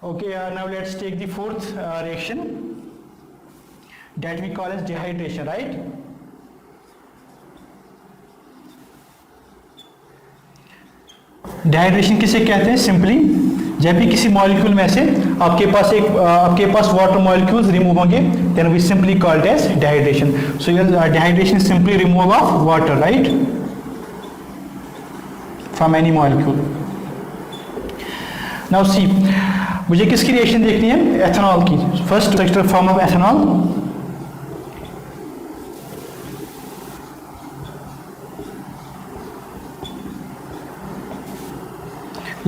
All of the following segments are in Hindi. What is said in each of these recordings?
Okay, now let's take the fourth reaction that we call as dehydration, right? Dehydration किसे कहते हैं? सिंपली जब भी किसी मॉलिक्यूल में से आपके पास वाटर मॉलिक्यूल्स रिमूव होंगे, then we simply called as dehydration. So dehydration is simply removal of water, right, from any molecule. Now see, मुझे किसकी रिएक्शन देखनी है? एथेनॉल की. First structural form of ethanol.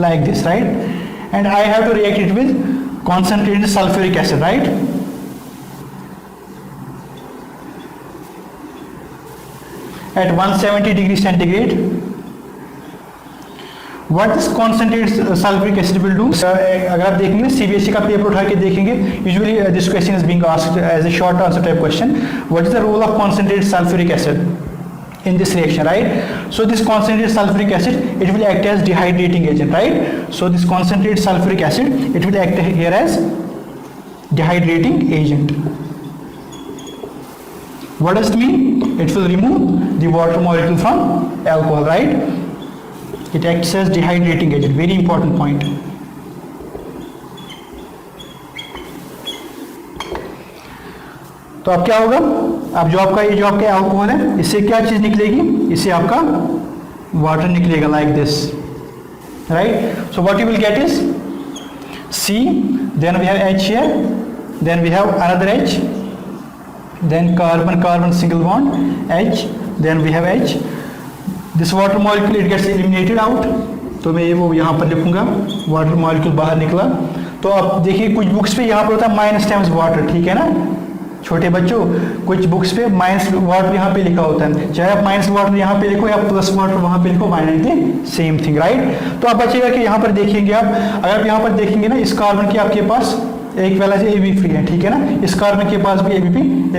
Like this, right? And I have to react it with concentrated sulfuric acid, right? At 170 degrees centigrade. What this concentrated sulfuric acid will do? अगर आप देखेंगे CBSE का पेपर उठा के देखेंगे, usually this question is being asked as a short answer type question. What is the role of concentrated sulfuric acid in this reaction, right? So this concentrated sulfuric acid, it will act as dehydrating agent, right? So this concentrated sulfuric acid, it will act here as dehydrating agent. What does it mean? It will remove the water molecule from alcohol, right? It acts as dehydrating agent. Very important point. तो अब क्या होगा? अब जो आपका अल्कोहल है, इससे क्या चीज निकलेगी? इससे आपका वाटर निकलेगा, like this, right? So what you will get is C, then we have H here, then we have another H, then carbon single bond H, then we have H. This water molecule it gets eliminated out. तो मैं वो यहाँ पर लिखूंगा, वाटर मॉलिक्यूल बाहर निकला. तो अब देखिए कुछ बुक्स पे यहाँ पर होता है माइनस टाइम्स वाटर, ठीक है ना छोटे बच्चों? कुछ बुक्स पे माइनस वाटर यहाँ पे लिखा होता है, चाहे आप माइनस वाटर यहाँ पे लिखो या प्लस वाटर वहाँ पे लिखो, माइनस सेम थिंग, राइट? तो आप बचेगा कि यहाँ पर देखेंगे आप, अगर आप यहाँ पर देखेंगे ना, इस कार्बन की आपके पास एक वैलेंस AB फ्री है, ठीक है ना? इस कार्बन के पास भी AB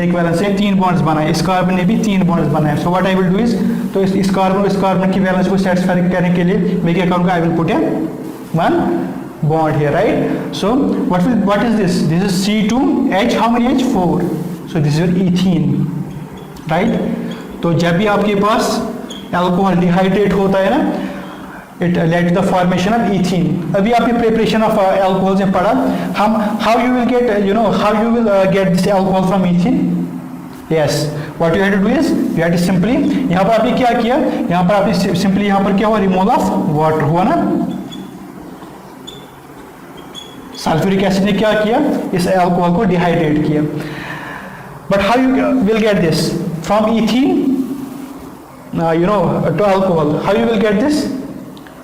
एक वैलेंस है, 3 बॉन्ड्स बनाए, इस कार्बन ने भी 3 बॉन्ड्स बनाए. So what I will do is, तो इस कार्बन की वैलेंस को सेटिस्फाई करने के लिए मैं क्या करूँगा? I will put one bond here, right? So what is this? This is C2H. How many H? 4. So this is your ethene, right? तो जब भी आपके पास अल्कोहल डिहाइड्रेट होता है ना, it led to the formation of ethene. अभी आपने preparation of alcohol से पढ़ा, हम how you will get this alcohol from ethene? Yes. What you have to do is you have to simply, यहाँ पर आपने क्या किया? यहाँ पर आपने simply यहाँ पर क्या हुआ? Removal of water हुआ ना? सल्फ्यूरिक एसिड ने क्या किया? इस अल्कोहल को डिहाइड्रेट किया. But how you will get this from ethene to alcohol? How you will get this?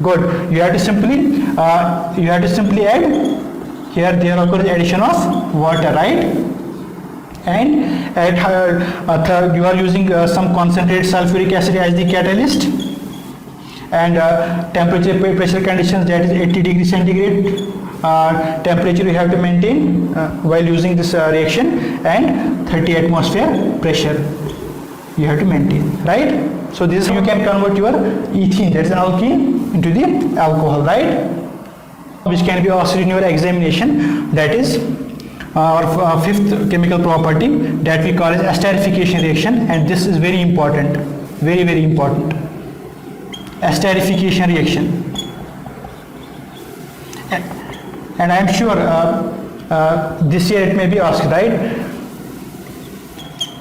Good. You have to simply add here, there occurs addition of water, right? And you are using some concentrated sulfuric acid as the catalyst, and temperature pressure conditions, that is 80 degrees centigrade temperature you have to maintain while using this reaction, and 30 atmosphere pressure you have to maintain, right? So this you can convert your ethene, that is an alkene, into the alcohol, right? Which can be asked in your examination. That is our fifth chemical property that we call as esterification reaction, and this is very important, very very important. Esterification reaction. And I am sure this year it may be asked, right?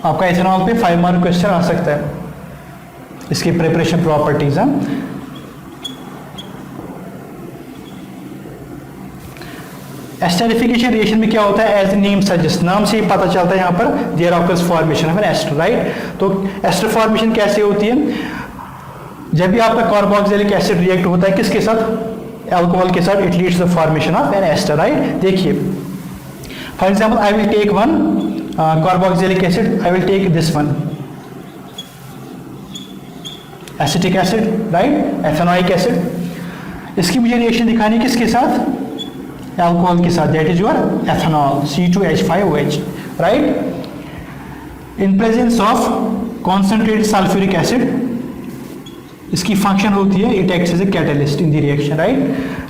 आपका एथेनॉल पे 5 मार्क क्वेश्चन आ सकता है, इसकी प्रिपरेशन प्रॉपर्टीज. एस्टरिफिकेशन रिएक्शन में क्या होता है? एज द नेम सजेस्ट, नाम से ही पता चलता है यहाँ पर there occurs formation of an ester, right? तो एस्टर फॉर्मेशन कैसे होती है? जब भी आपका कार्बोक्सिलिक एसिड रिएक्ट होता है किसके साथ? अल्कोहल के साथ, it leads the formation of an ester, right? देखिए for example I will take one carboxylic acid, I will take this one acetic acid, right? Ethanoic acid. इसकी मुझे रिएक्शन दिखानी है किसके साथ? अल्कोहल के साथ, that is your ethanol, C2H5OH, right? In presence of concentrated sulphuric acid, इसकी फंक्शन होती है it acts as a catalyst in the reaction, right?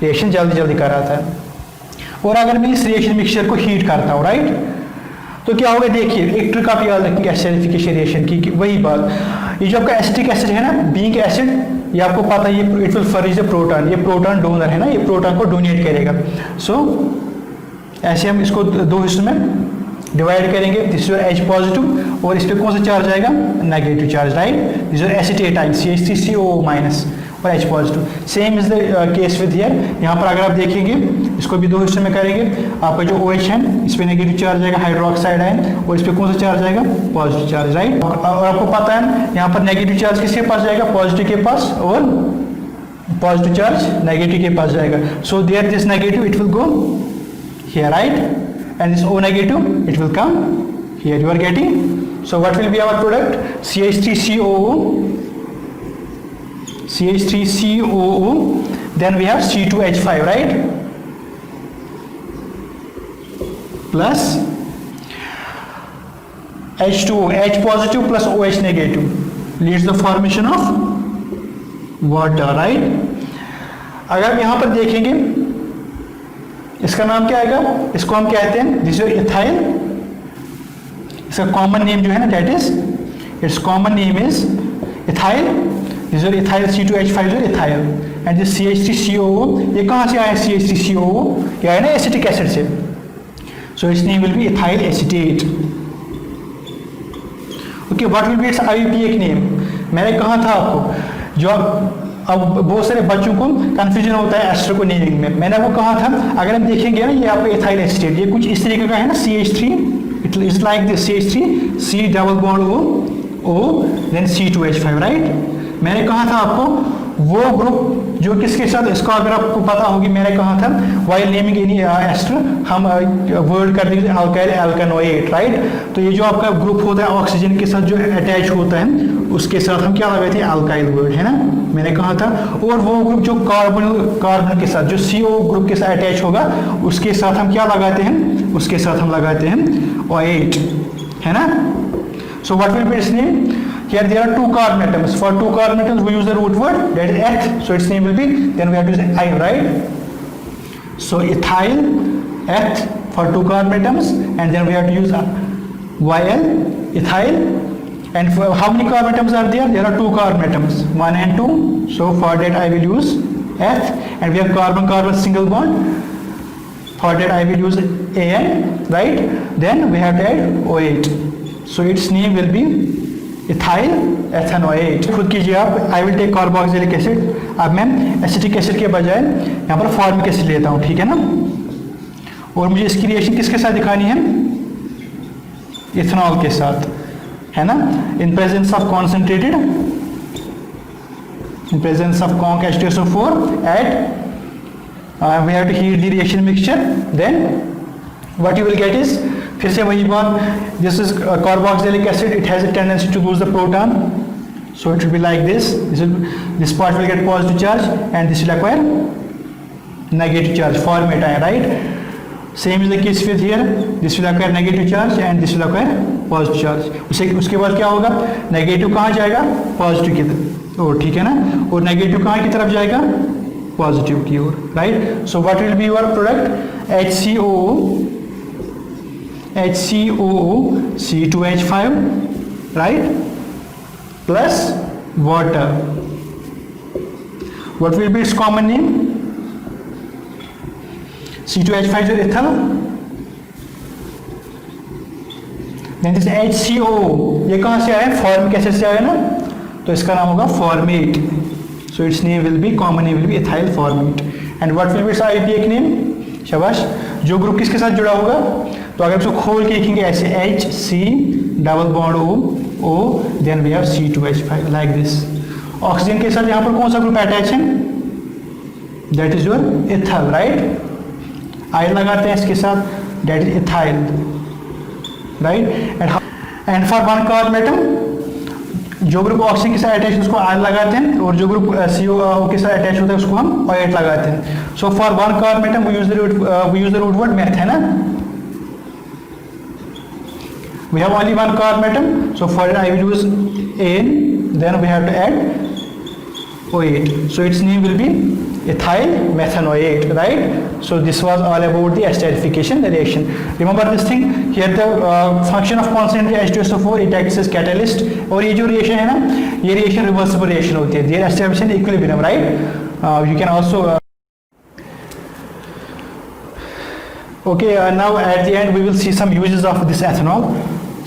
Reaction जल्दी कराता है. और अगर मैं इस रिएक्शन मिक्सचर को हीट करता हूँ, राइट, तो क्या होगा, देखिए एक ट्रिक आप याद रखेंगे एसिडिफिकेशन रिएक्शन की, वही बात, ये जो आपका एसिटिक एसिड है ना, बीइंग एसिड, ये आपको पता है ये it will furnish the proton, ये प्रोटॉन डोनर है ना, ये प्रोटॉन को डोनेट करेगा। सो ऐसे हम इसको दो हिस्सों में डिवाइड करेंगे, दिस इज H पॉजिटिव और इस पे कौन सा चार्ज आएगा, negative charge, right, this is acetate ion CH3COO minus और H positive. Same is the case with here, यहाँ पर अगर आप देखेंगे इसको भी दो हिस्सों में करेंगे, आपका जो OH है इस पे नेगेटिव चार्ज आएगा हाइड्रोक्साइड आयन और इस पे कौन सा चार्ज आएगा, पॉजिटिव चार्ज, राइट। और आपको पता है यहाँ पर नेगेटिव चार्ज किसके पास जाएगा, पॉजिटिव के पास, और पॉजिटिव चार्ज नेगेटिव के पास जाएगा। So there this negative it will go here, right, and this O negative it will come here, you are getting. So what will be our product, CH3COO, then we have C2H5, right, plus H2O, H positive plus OH negative leads the formation of water, right। अगर हम यहाँ पर देखेंगे इसका नाम क्या आएगा, इसको हम कहते हैं दिस इज इथाइल, इसका कॉमन नेम जो है ना that is it's common name is ethyl, this is ethyl C2H5 जो इथाइल, एंड दिस CH3COO, ये कहाँ से आया CH3COO, ये आया ना एसिटिक एसिड से, so it's name will be ethyl acetate. Okay, what will B it's IUPAC name, मैंने कहा था आपको, जो अब बहुत सारे बच्चों को कंफ्यूजन होता है एस्टर को नेमिंग में, मैंने वो कहा था, अगर हम देखेंगे ना ये आपका इथाइल एसिटेट, ये कुछ इस तरीके का है ना, CH3, it is like this CH3, C double bond O then C2H5, right. मैंने कहा था आपको वो ग्रुप जो किसके साथ, इसको अगर आपको पता होगी, मैंने कहा था व्हाइल नेमिंग एनी एस्टर हम वर्ड कर देंगे अल्काइल एल्कानोएट, राइट। तो ये जो आपका ग्रुप होता है ऑक्सीजन के साथ जो अटैच होता है उसके साथ हम क्या लगाते हैं, अल्काइल वर्ड, है ना, मैंने कहा था। और वो ग्रुप जो कार्बन के साथ जो CO ग्रुप के साथ अटैच होगा उसके साथ हम क्या लगाते हैं, उसके साथ हम लगाते हैं OH, है ना। सो what will B it's name, here there are two carbon atoms, for two carbon atoms we use the root word that is eth, so its name will be, then we have to use I, right, so ethyl eth for two carbon atoms, and then we have to use YL ethyl, and for how many carbon atoms are there, there are two carbon atoms, 1 and 2, so for that I will use eth, and we have carbon carbon single bond, for that I will use AN, right, then we have to add OH, so its name will be ethyl ethanoate. खुद कीजिए आप, I will take carboxylic acid, अब मैं एसिटिक एसिड के बजाय यहाँ पर फॉर्मिक एसिड लेता हूँ, ठीक है ना, और मुझे इसकी रिएक्शन किसके साथ दिखानी है, इथेनॉल के साथ, है ना, in presence of concentrated, in presence of conc H2SO4 at we have to heat the reaction mixture, then what you will get is, फिर से वही बात, this is carboxylic acid, it has a tendency to lose the proton, so it will be like this part will get positive charge and this will acquire negative charge, formate आया, right. Same is the case with here, this will acquire negative charge and this will acquire positive charge. उसके बाद क्या होगा, नेगेटिव कहाँ जाएगा, पॉजिटिव की तरफ, और ठीक है ना, और नेगेटिव कहाँ की तरफ जाएगा, पॉजिटिव की ओर, right. So what will be your product, HCOO C2H5, right, plus water. What will be its common name, C2H5 जो ethyl, then this HCOO, ये कहाँ से आया, फॉर्मिक एसिड से आया ना, तो इसका नाम होगा format, so its name will be, common name will be ethyl formate, and what will be its IUPAC name, शाबाश। जो ग्रुप किसके साथ जुड़ा होगा, तो अगर इसको खोल के लिखेंगे ऐसे HC double bond O then we have C2H5 like this. Oxygen के साथ यहाँ पर कौन सा ग्रुप अटैच है, that is your ethyl, right, आई लगाते हैं इसके साथ, that is ethyl, right. And for one carbon atom, जो ग्रुप ऑक्सीजन के साथ अटैच है उसको आई लगाते हैं, और जो ग्रुप CO के साथ अटैच होता है उसको हम OH लगाते हैं। So for one carbon atom we use the root word meth, है ना, we have only one carbon atom, so for it I will use An, then we have to add OH, so its name will be ethyl methanoate, right? So this was all about the esterification reaction. Remember this thing here, the function of concentrated H2SO4, it acts as catalyst. और ये जो reaction है ना, ये reaction reversible reaction होती है. They are establishing equilibrium, right? You can also okay, now at the end we will see some uses of this ethanol.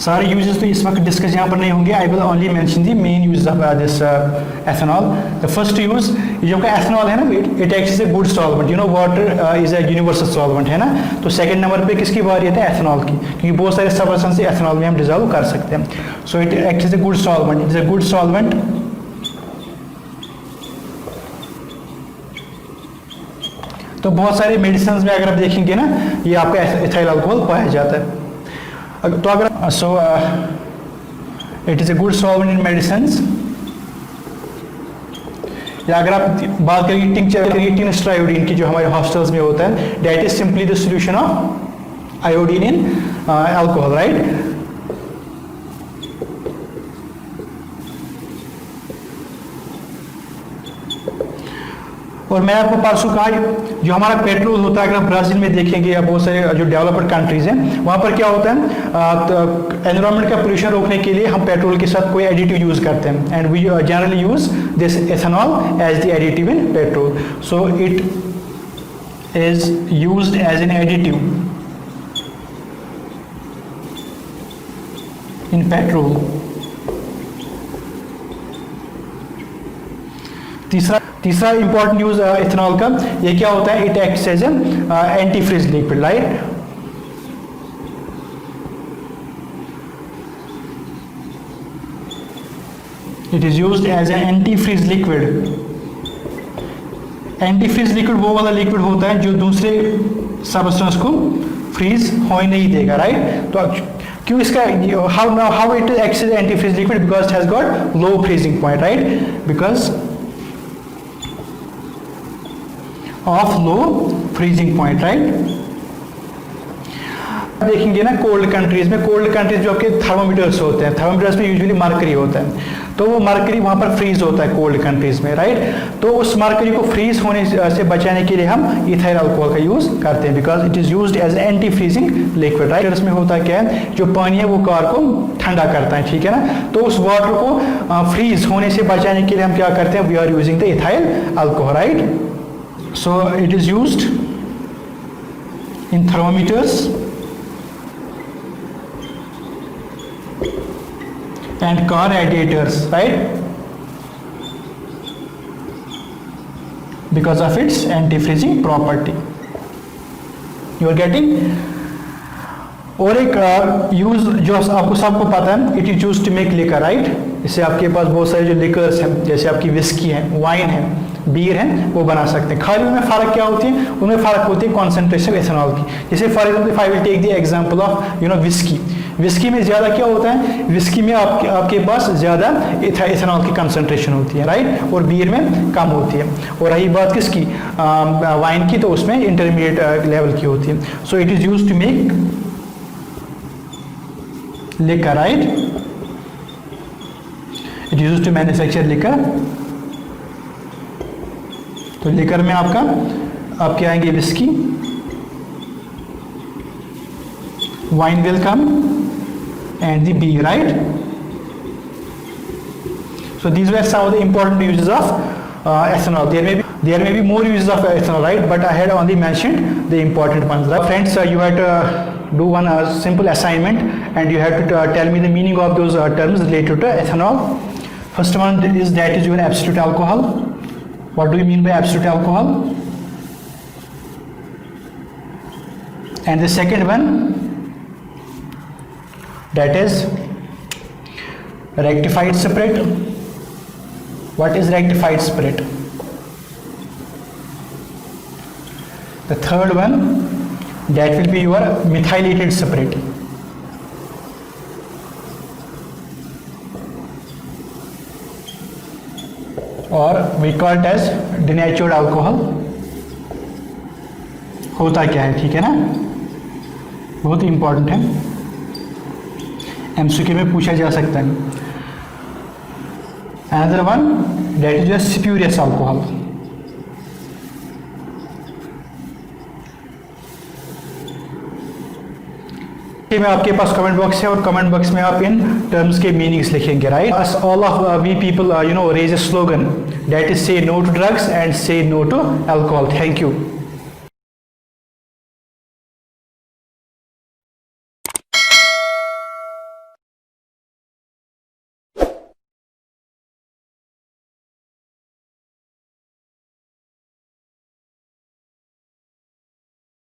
सारे यूजेस तो इस वक्त डिस्कस यहाँ पर नहीं होंगे. I will only mention the main use of this ethanol. The first use, जो का एथेनॉल है ना, it acts as a good solvent. You know water is a universal solvent है ना. तो सेकंड नंबर पे किसकी बारी है? एथेनॉल की, क्योंकि बहुत सारे सब्सटेंस एथेनॉल में हम डिजॉल्व कर सकते हैं. So it acts as a good solvent. It is a good solvent. तो बहुत सारे मेडिसिन में अगर आप देखेंगे ना, ये आपका एथाइल अल्कोहल पाया जाता है. तो अगर it is a good solvent in medicines. या अगर आप बात करेंगे टिंचर टिंचर आयोडीन की, जो हमारे हॉस्टल्स में होता है, that is simply the solution of iodine in alcohol, right. और मैं आपको परसों कहा, जो हमारा पेट्रोल होता है, अगर आप ब्राज़ील में देखेंगे या बहुत सारे जो डेवलप्ड कंट्रीज हैं, वहाँ पर क्या होता है, एनवायरनमेंट का पोल्यूशन रोकने के लिए हम पेट्रोल के साथ कोई एडिटिव यूज़ करते हैं. And we generally use this ethanol as the additive in petrol. So it is used as an additive in petrol. तीसरा इंपॉर्टेंट यूज इथेनॉल का, ये क्या होता है? It acts as an anti freeze liquid, right. It is used as an anti freeze liquid. Anti freeze liquid वो वाला लिक्विड होता है जो दूसरे सब्सटेंस को फ्रीज होने नहीं देगा, राइट. तो क्यों इसका how it acts as anti freeze liquid? Because it has got low freezing point, right. Because of low freezing point, right. देखेंगे ना कोल्ड कंट्रीज में, कोल्ड कंट्रीज जो आपके थर्मोमीटर्स होते हैं, थर्मोमीटर्स में यूजुअली मरकरी होता है, तो वो मरकरी वहाँ पर फ्रीज होता है कोल्ड कंट्रीज में, राइट. तो उस मरकरी को फ्रीज होने से बचाने के लिए हम इथाइल अल्कोहल का यूज करते हैं, because it is used as anti freezing liquid, right. इसमें होता क्या है, जो पानी है वो कार को ठंडा करता है, ठीक है ना. तो उस वाटर को फ्रीज होने से बचाने के लिए हम क्या करते हैं? We are using the ethyl alcohol, right. So it is used in thermometers and car radiators, right, because of its anti-freezing property. You are getting. और एक यूज जो आपको सबको पता है, it is used to make liquor, right. इससे आपके पास बहुत सारे जो लिकर्स हैं, जैसे आपकी विस्की है, वाइन है, बीयर है, वो बना सकते हैं. खाली उनमें फ़र्क क्या होती है? उनमें फ़र्क होती है कॉन्सेंट्रेशन एथेनॉल की. जैसे for example I will take the example of whisky. Whisky में ज़्यादा क्या होता है? विस्की में आपके पास ज़्यादा एथेनॉल की कंसंट्रेशन होती है, राइट. और बीयर में कम होती है. और रही बात किसकी? वाइन की, तो उसमें इंटरमीडिएट लेवल की होती है. So it is used to make liquor, right. It is used to manufacture liquor. तो लिकर में आपके आएंगे whisky, wine will come, and the beer, right. So these were some of the important uses of ethanol. There may be more uses of ethanol, right? But I had only mentioned the important ones. Right? Friends, you had to do one simple assignment, and you have to tell me the meaning of those terms related to ethanol. First one is that is your absolute alcohol. What do you mean by absolute alcohol? And the second one, that is rectified spirit. What is rectified spirit? The third one, that will be your methylated spirit. और we call it as denatured alcohol. होता क्या है, ठीक है ना, बहुत इंपॉर्टेंट है, एमसीक्यू में पूछा जा सकता है. Another one, that is your spurious alcohol. में आपके पास कमेंट बॉक्स है और कमेंट बॉक्स में आप इन टर्म्स के मीनिंग्स लिखेंगे, right? All of we people raise a slogan that is say no to drugs and say no to alcohol. Thank you.